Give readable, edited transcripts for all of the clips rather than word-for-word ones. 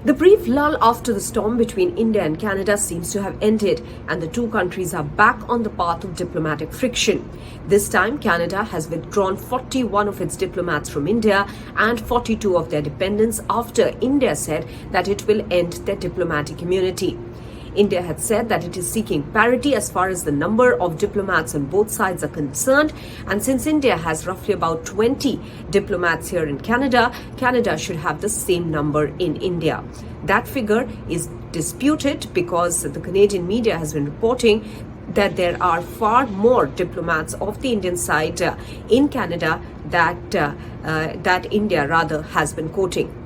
The brief lull after the storm between India and Canada seems to have ended, and the two countries are back on the path of diplomatic friction. This time, Canada has withdrawn 41 of its diplomats from India and 42 of their dependents after India said that it will end their diplomatic immunity. India had said that it is seeking parity as far as the number of diplomats on both sides are concerned, and since India has roughly about 20 diplomats here in Canada, Canada should have the same number in India. That figure is disputed because the Canadian media has been reporting that there are far more diplomats of the Indian side in Canada that India rather has been quoting.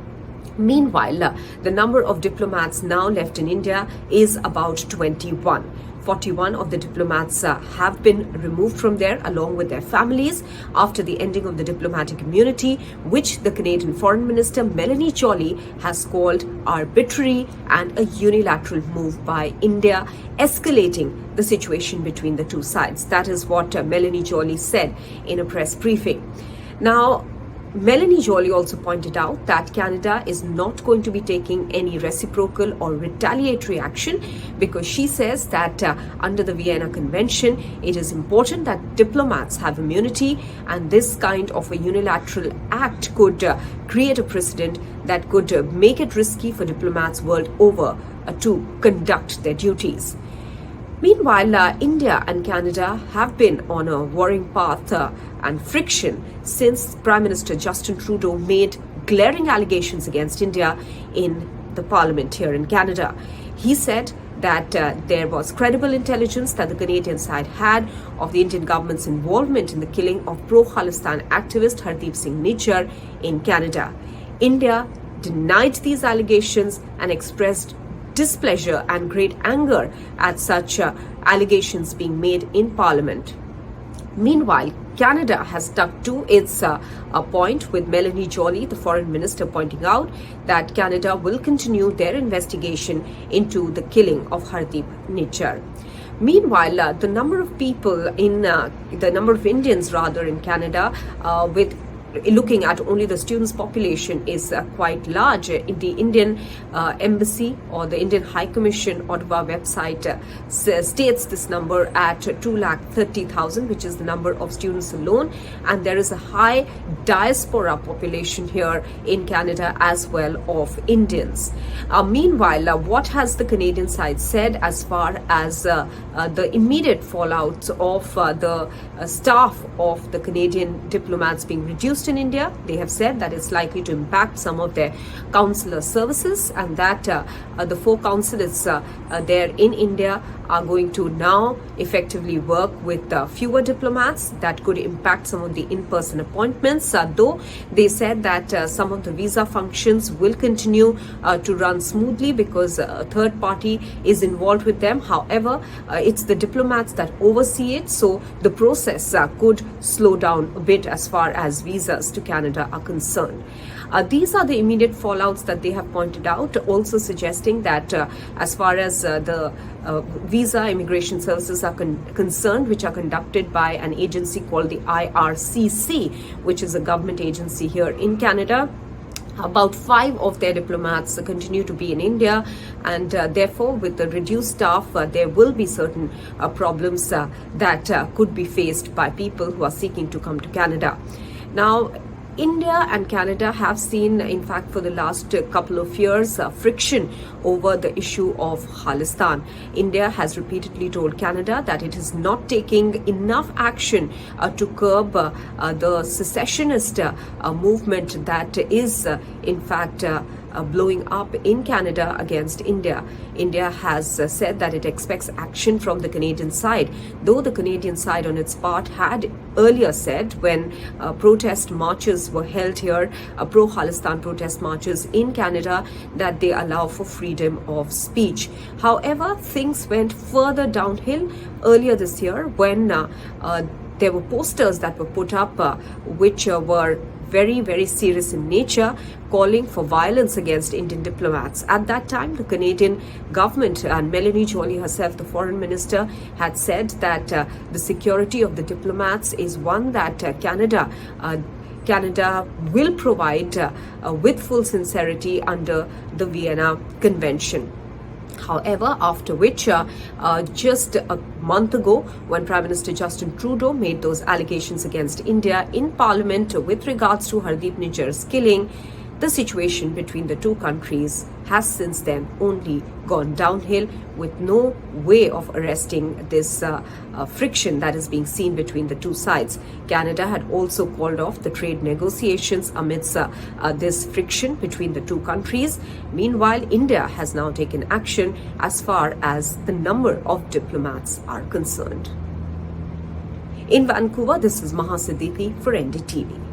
Meanwhile, the number of diplomats now left in India is about 21. 41 of the diplomats have been removed from there along with their families after the ending of the diplomatic immunity, which the Canadian Foreign Minister Melanie Joly has called arbitrary and a unilateral move by India, escalating the situation between the two sides. That is what Melanie Joly said in a press briefing. Now, Melanie Joly also pointed out that Canada is not going to be taking any reciprocal or retaliatory action because she says that under the Vienna Convention, it is important that diplomats have immunity, and this kind of a unilateral act could create a precedent that could make it risky for diplomats world over to conduct their duties. Meanwhile, India and Canada have been on a warring path and friction since Prime Minister Justin Trudeau made glaring allegations against India in the Parliament here in Canada. He said that there was credible intelligence that the Canadian side had of the Indian government's involvement in the killing of pro-Khalistani activist Hardeep Singh Nijjar in Canada. India denied these allegations and expressed displeasure and great anger at such allegations being made in Parliament. Meanwhile, Canada has stuck to its point, with Melanie Joly, the foreign minister, pointing out that Canada will continue their investigation into the killing of Hardeep Nijjar. Meanwhile, the number of Indians in Canada with looking at only the students' population is quite large. In the Indian Embassy or the Indian High Commission Ottawa website states this number at 230,000, which is the number of students alone, and there is a high diaspora population here in Canada as well of Indians. Meanwhile, what has the Canadian side said as far as the immediate fallout of the staff of the Canadian diplomats being reduced in India? They have said that it's likely to impact some of their consular services, and that the 4 consulates there in India are going to now effectively work with fewer diplomats. That could impact some of the in-person appointments, though they said that some of the visa functions will continue to run smoothly because a third party is involved with them. However, it's the diplomats that oversee it, so the process could slow down a bit as far as visas to Canada are concerned. These are the immediate fallouts that they have pointed out, also suggesting that as far as the visa immigration services are concerned, which are conducted by an agency called the IRCC, which is a government agency here in Canada, about 5 of their diplomats continue to be in India, and therefore with the reduced staff there will be certain problems that could be faced by people who are seeking to come to Canada. Now, India and Canada have seen, in fact, for the last couple of years, friction over the issue of Khalistan. India has repeatedly told Canada that it is not taking enough action to curb the secessionist movement that is, in fact, blowing up in Canada against India. India has said that it expects action from the Canadian side, though the Canadian side on its part had earlier said, when protest marches were held here, pro-Khalistan protest marches in Canada, that they allow for freedom of speech. However, things went further downhill earlier this year when there were posters that were put up which were very, very serious in nature, calling for violence against Indian diplomats. At that time, the Canadian government and Melanie Joly herself, the foreign minister, had said that the security of the diplomats is one that Canada Canada will provide with full sincerity under the Vienna Convention. However, after which, just a month ago, when Prime Minister Justin Trudeau made those allegations against India in Parliament with regards to Hardeep Nijjar's killing, the situation between the two countries has since then only gone downhill, with no way of arresting this friction that is being seen between the two sides. Canada had also called off the trade negotiations amidst this friction between the two countries. Meanwhile, India has now taken action as far as the number of diplomats are concerned. In Vancouver, this is Maha Siddiqui for NDTV.